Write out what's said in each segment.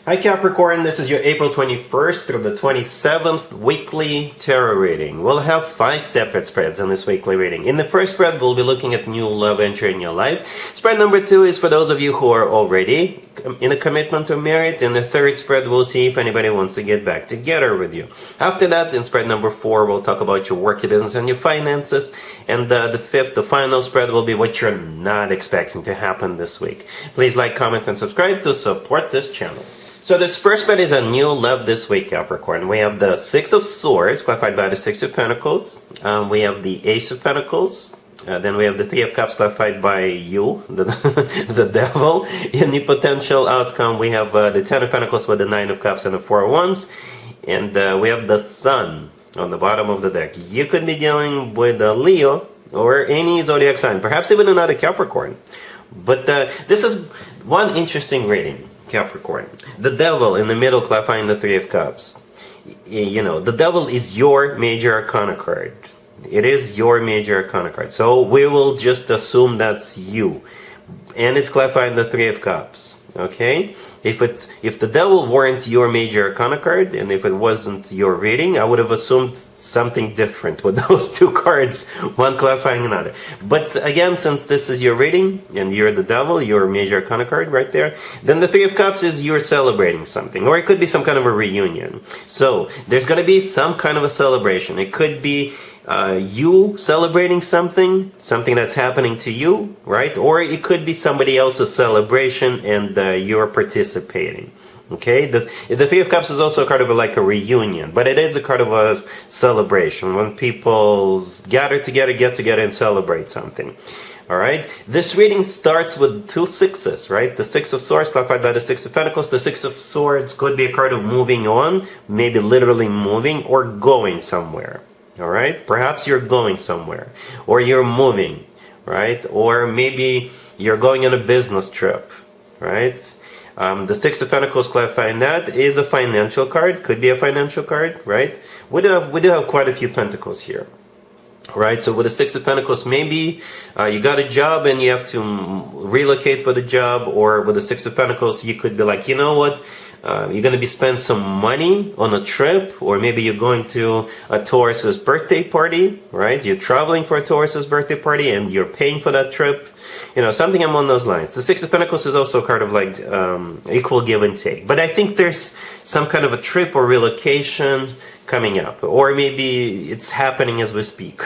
Hi Capricorn, this is your April 21st through the 27th weekly tarot reading. We'll have 5 separate spreads in this weekly reading. In the first spread, we'll be looking at new love entry in your life. Spread number 2 is for those of you who are already in a commitment or married. In the third spread, we'll see if anybody wants to get back together with you. After that, in spread number 4, we'll talk about your work, your business, and your finances. And the fifth, the final spread, will be what you're not expecting to happen this week. Please like, comment, and subscribe to support this channel. So this first spread is a new love this week, Capricorn. We have the Six of Swords, clarified by the Six of Pentacles. We have the Ace of Pentacles. Then we have the Three of Cups, clarified by you, the devil. In the potential outcome, we have the Ten of Pentacles with the Nine of Cups and the Four of Wands. And we have the Sun on the bottom of the deck. You could be dealing with a Leo or any Zodiac sign, perhaps even another Capricorn. But this is one interesting reading. Capricorn. The devil in the middle, clarifying the Three of Cups. You know, the devil is your major arcana card. It is your major arcana card. So we will just assume that's you. And it's clarifying the Three of Cups. Okay? If the devil weren't your major arcana card, and if it wasn't your reading, I would have assumed something different with those two cards, one clarifying another. But again, since this is your reading, and you're the devil, your major arcana card right there, then the Three of Cups is you're celebrating something, or it could be some kind of a reunion. So there's going to be some kind of a celebration. It could be you celebrating something that's happening to you, right? Or it could be somebody else's celebration and you're participating. Okay, the Three of Cups is also a card of like a reunion, but it is a card of a celebration when people gather together, get together, and celebrate something. All right, this reading starts with 2 sixes, right? The Six of Swords, clarified by the Six of Pentacles. The Six of Swords could be a card of moving on, maybe literally moving or going somewhere. All right, perhaps you're going somewhere, or you're moving, right? Or maybe you're going on a business trip, right? The Six of Pentacles, clarifying that, is a financial card. Could be a financial card, right? We do have quite a few pentacles here, right? So with the Six of Pentacles, maybe you got a job and you have to relocate for the job. Or with the Six of Pentacles, you could be like, you know what? You're going to be spend some money on a trip, or maybe you're going to a Taurus's birthday party, right? You're traveling for a Taurus's birthday party and you're paying for that trip. You know, something along those lines. The Six of Pentacles is also a card of like equal give and take. But I think there's some kind of a trip or relocation coming up, or maybe it's happening as we speak.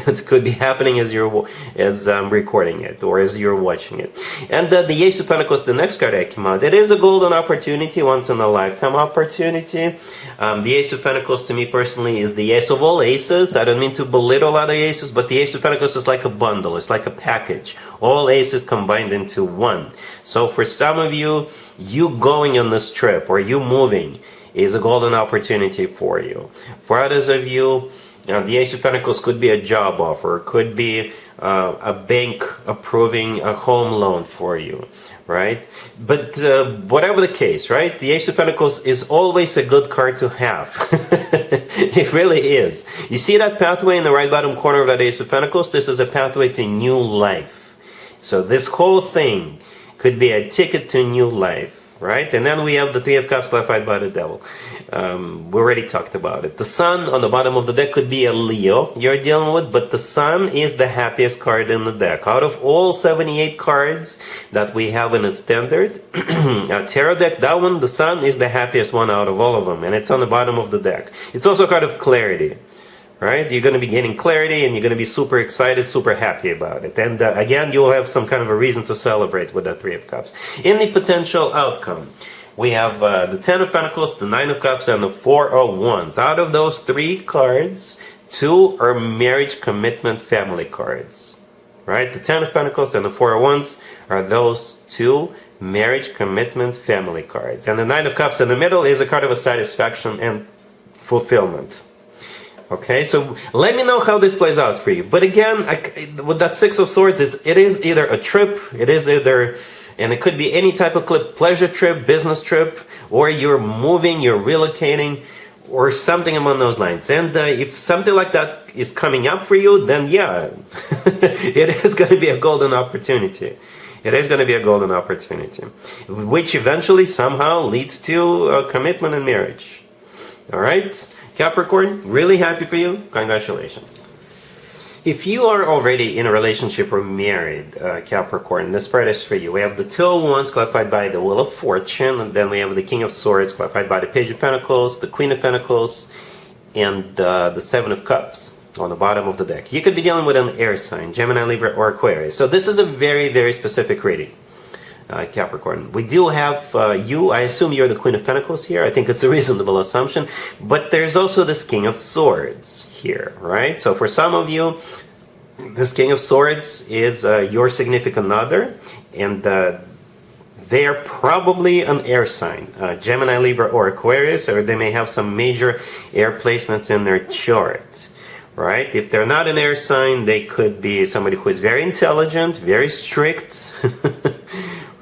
It could be happening as I'm recording it, or as you're watching it. And the Ace of Pentacles, the next card that came out, it is a golden opportunity, once in a lifetime opportunity. The Ace of Pentacles, to me personally, is the ace of all aces. I don't mean to belittle other aces, but the Ace of Pentacles is like a bundle. It's like a package. All aces combined into one. So for some of you, you going on this trip or you moving is a golden opportunity for you. For others of you, the Ace of Pentacles could be a job offer, could be a bank approving a home loan for you, right? But whatever the case, right? The Ace of Pentacles is always a good card to have. It really is. You see that pathway in the right bottom corner of that Ace of Pentacles? This is a pathway to new life. So this whole thing could be a ticket to new life. Right? And then we have the Three of Cups, clarified by the devil. We already talked about it. The Sun on the bottom of the deck could be a Leo you're dealing with, but the Sun is the happiest card in the deck. Out of all 78 cards that we have in a standard tarot deck, that one, the Sun, is the happiest one out of all of them, and it's on the bottom of the deck. It's also a card of clarity. Right? You're going to be getting clarity and you're going to be super excited, super happy about it. And again, you'll have some kind of a reason to celebrate with that Three of Cups. In the potential outcome, we have the Ten of Pentacles, the Nine of Cups, and the Four of Wands. Out of those 3 cards, 2 are marriage, commitment, family cards. Right? The Ten of Pentacles and the Four of Wands are those 2 marriage, commitment, family cards. And the Nine of Cups in the middle is a card of a satisfaction and fulfillment. Okay, so let me know how this plays out for you. But again, with that Six of Swords, it is either a trip, it is either, and it could be any type of pleasure trip, business trip, or you're moving, you're relocating, or something along those lines. And if something like that is coming up for you, then yeah, it is going to be a golden opportunity. It is going to be a golden opportunity, which eventually somehow leads to a commitment and marriage. All right, Capricorn, really happy for you. Congratulations. If you are already in a relationship or married, Capricorn, this spread is for you. We have the Two of Wands clarified by the Wheel of Fortune, and then we have the King of Swords clarified by the Page of Pentacles, the Queen of Pentacles, and the Seven of Cups on the bottom of the deck. You could be dealing with an air sign, Gemini, Libra, or Aquarius. So this is a very, very specific reading, Capricorn. We do have you. I assume you're the Queen of Pentacles here. I think it's a reasonable assumption. But there's also this King of Swords here, right? So for some of you, this King of Swords is your significant other, and they're probably an air sign, Gemini, Libra, or Aquarius, or they may have some major air placements in their chart, right? If they're not an air sign, they could be somebody who is very intelligent, very strict,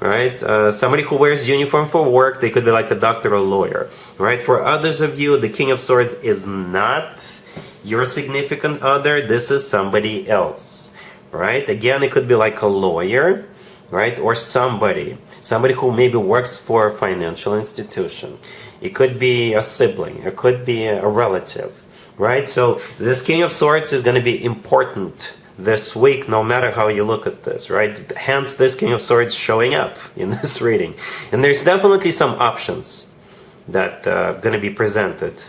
right? Somebody who wears uniform for work. They could be like a doctor or lawyer, right? For others of you, the King of Swords is not your significant other. This is somebody else, right? Again, it could be like a lawyer, right? Or somebody who maybe works for a financial institution. It could be a sibling. It could be a relative, right? So this King of Swords is going to be important this week, no matter how you look at this, right? Hence this King of Swords showing up in this reading. And there's definitely some options that are going to be presented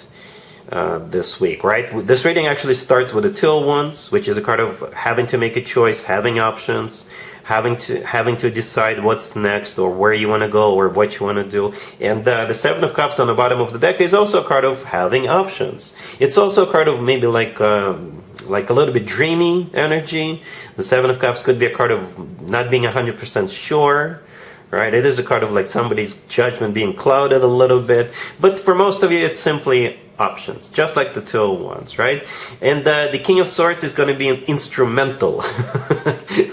this week, right? This reading actually starts with the Two of Wands, which is a card of having to make a choice, having options, having to decide what's next, or where you want to go, or what you want to do. And the Seven of Cups on the bottom of the deck is also a card of having options. It's also a card of maybe like a little bit dreamy energy. The Seven of Cups could be a card of not being 100% sure, right? It is a card of like somebody's judgment being clouded a little bit. But for most of you, it's simply options, just like the Two of Wands, right? And the King of Swords is going to be instrumental,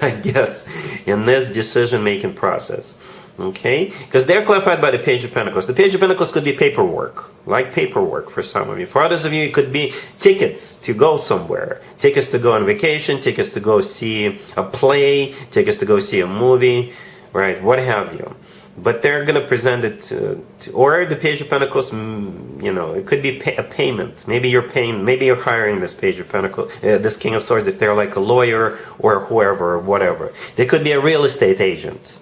I guess, in this decision-making process, okay? Because they're clarified by the Page of Pentacles. The Page of Pentacles could be paperwork, like paperwork for some of you. For others of you, it could be tickets to go somewhere, tickets to go on vacation, tickets to go see a play, tickets to go see a movie, right? What have you. But they're going to present it to or the Page of Pentacles, you know, it could be a payment. Maybe you're paying, maybe you're hiring this Page of Pentacles, this King of Swords, if they're like a lawyer or whoever or whatever. They could be a real estate agent,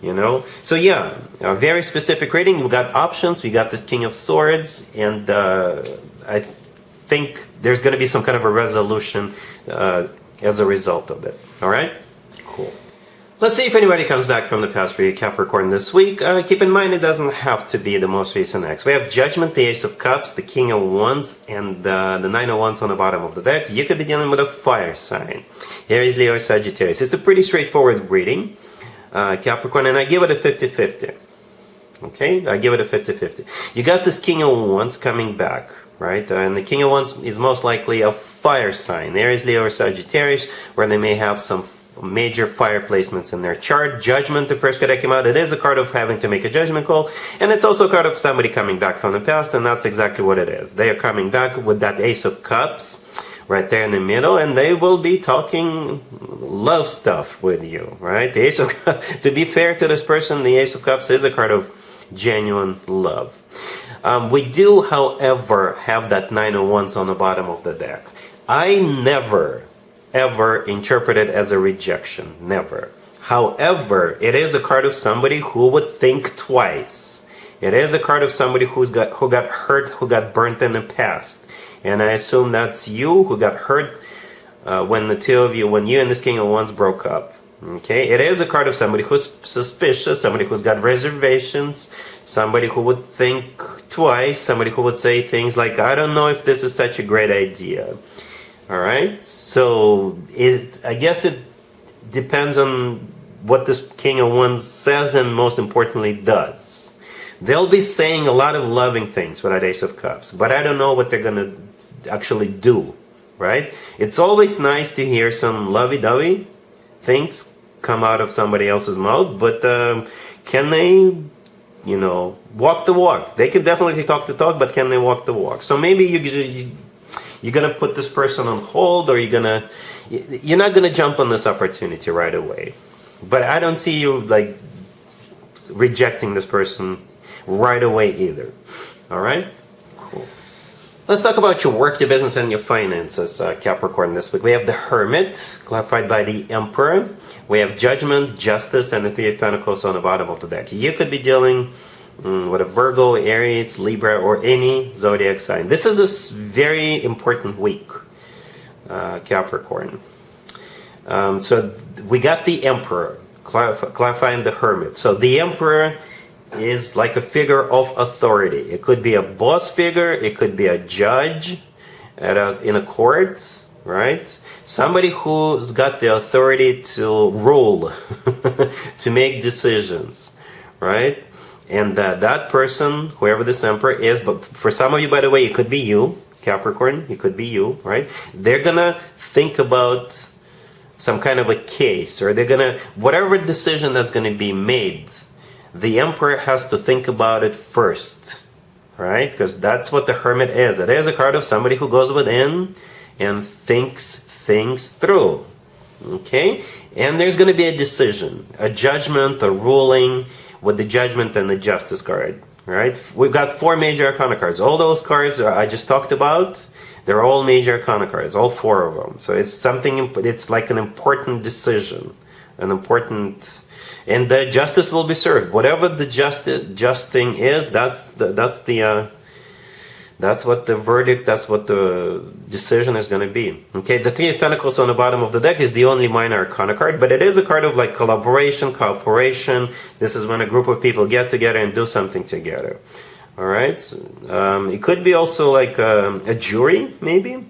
you know. So yeah, a very specific reading. We got options, we got this King of Swords, and I think there's going to be some kind of a resolution as a result of this. All right? Cool. Let's see if anybody comes back from the past for you, Capricorn, this week. Keep in mind, it doesn't have to be the most recent ex. We have Judgment, the Ace of Cups, the King of Wands, and the Nine of Wands on the bottom of the deck. You could be dealing with a fire sign, Aries, Leo, or Sagittarius. It's a pretty straightforward reading, Capricorn, and I give it a 50-50. Okay? I give it a 50-50. You got this King of Wands coming back, right? And the King of Wands is most likely a fire sign, Aries, Leo, or Sagittarius, where they may have some major fire placements in their chart. Judgment, the first card that came out, it is a card of having to make a judgment call, and it's also a card of somebody coming back from the past, and that's exactly what it is. They are coming back with that Ace of Cups right there in the middle, and they will be talking love stuff with you, right? The Ace of Cups, to be fair to this person, the Ace of Cups is a card of genuine love. We do, however, have that Nine of Wands on the bottom of the deck. I never ever interpreted as a rejection. Never. However, it is a card of somebody who would think twice. It is a card of somebody who got hurt, who got burnt in the past. And I assume that's you who got hurt when you and this King of Wands broke up. Okay? It is a card of somebody who's suspicious, somebody who's got reservations, somebody who would think twice, somebody who would say things like, I don't know if this is such a great idea. All right, so I guess it depends on what this King of Wands says and most importantly does. They'll be saying a lot of loving things with that Ace of Cups, but I don't know what they're going to actually do, right? It's always nice to hear some lovey-dovey things come out of somebody else's mouth, but can they, walk the walk? They can definitely talk the talk, but can they walk the walk? So maybe you're going to put this person on hold, or you're not going to jump on this opportunity right away. But I don't see you like rejecting this person right away either. All right? Cool. Let's talk about your work, your business, and your finances, Capricorn, this week. We have the Hermit, clarified by the Emperor. We have Judgment, Justice, and the Three of Pentacles on the bottom of the deck. You could be dealing with a Virgo, Aries, Libra, or any zodiac sign. This is a very important week, Capricorn. So we got the Emperor, clarifying the Hermit. So the Emperor is like a figure of authority. It could be a boss figure, it could be a judge in a court, right? Somebody who's got the authority to rule, to make decisions, right? And that person, whoever this Emperor is, but for some of you, by the way, it could be you, Capricorn, it could be you, right? They're gonna think about some kind of a case, or they're gonna, whatever decision that's gonna be made, the Emperor has to think about it first, right? Because that's what the Hermit is. It is a card of somebody who goes within and thinks things through, okay? And there's going to be a decision, a judgment, a ruling with the Judgment and the Justice card, right? We've got 4 major arcana cards. All those cards I just talked about, they're all major arcana cards, all 4 of them. So it's something, it's like an important decision, an important... And the justice will be served. Whatever the just thing is, that's what the verdict, that's what the decision is going to be. Okay, the Three of Pentacles on the bottom of the deck is the only minor arcana card, but it is a card of like collaboration, cooperation. This is when a group of people get together and do something together. All right, it could be also like a jury, maybe.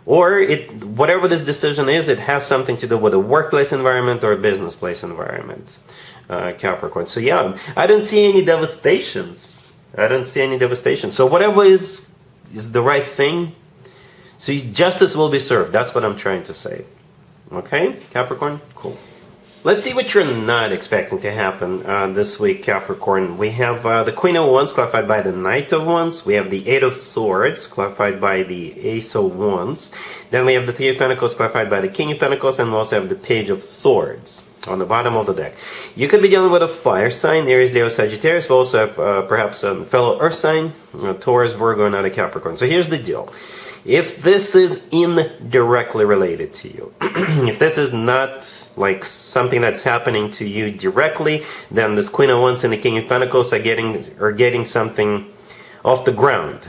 Or whatever this decision is, it has something to do with a workplace environment or a business place environment, Capricorn. So yeah, I don't see any devastations. I don't see any devastation. So whatever is the right thing, so justice will be served. That's what I'm trying to say. Okay, Capricorn? Cool. Let's see what you're not expecting to happen this week, Capricorn. We have the Queen of Wands, clarified by the Knight of Wands. We have the Eight of Swords, clarified by the Ace of Wands. Then we have the Three of Pentacles, clarified by the King of Pentacles. And we also have the Page of Swords on the bottom of the deck. You could be dealing with a fire sign, Aries, Leo, Sagittarius. We also have perhaps a fellow earth sign, Taurus, Virgo, and other Capricorn. So here's the deal. If this is indirectly related to you, if this is not like something that's happening to you directly, then this Queen of Wands and the King of Pentacles are getting something off the ground.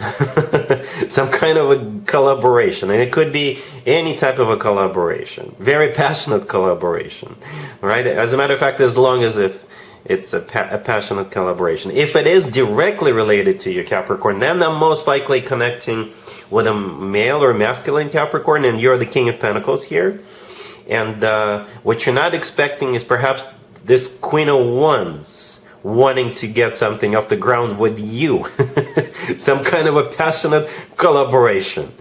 Some kind of a collaboration. And it could be any type of a collaboration. Very passionate collaboration. Right? As a matter of fact, as long as if it's a passionate collaboration. If it is directly related to you, Capricorn, then I'm most likely connecting with a male or masculine Capricorn, and you're the King of Pentacles here. And what you're not expecting is perhaps this Queen of Wands wanting to get something off the ground with you. Some kind of a passionate collaboration.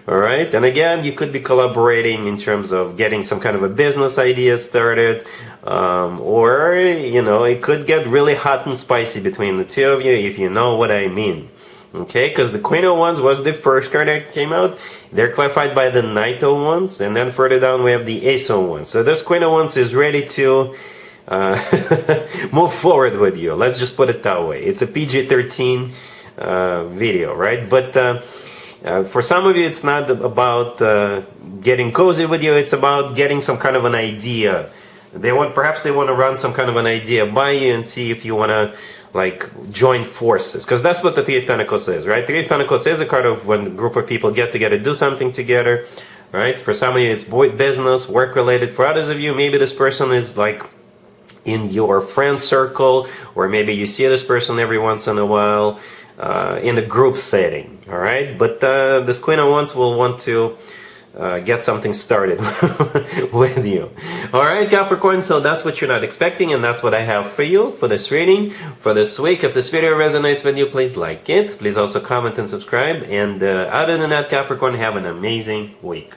All right? And again, you could be collaborating in terms of getting some kind of a business idea started. Or, you know, it could get really hot and spicy between the two of you, if you know what I mean. Okay, because the Queen of Wands was the first card that came out. They're clarified by the Knight of Wands, and then further down we have the Ace of Wands. So this Queen of Wands is ready to move forward with you. Let's just put it that way. It's a PG-13 video, right? But for some of you, it's not about getting cozy with you. It's about getting some kind of an idea. Perhaps they want to run some kind of an idea by you and see if you want to like join forces, because that's what the Three of Pentacles is, right? Three of Pentacles is a card of when a group of people get together, do something together, right? For some of you, it's business, work related. For others of you, maybe this person is like in your friend circle, or maybe you see this person every once in a while in a group setting, all right? But this Queen of Wands will want to get something started with you. All right, Capricorn, so that's what you're not expecting, and that's what I have for you for this reading for this week. If this video resonates with you, please like it. Please also comment and subscribe. And other than that, Capricorn, have an amazing week.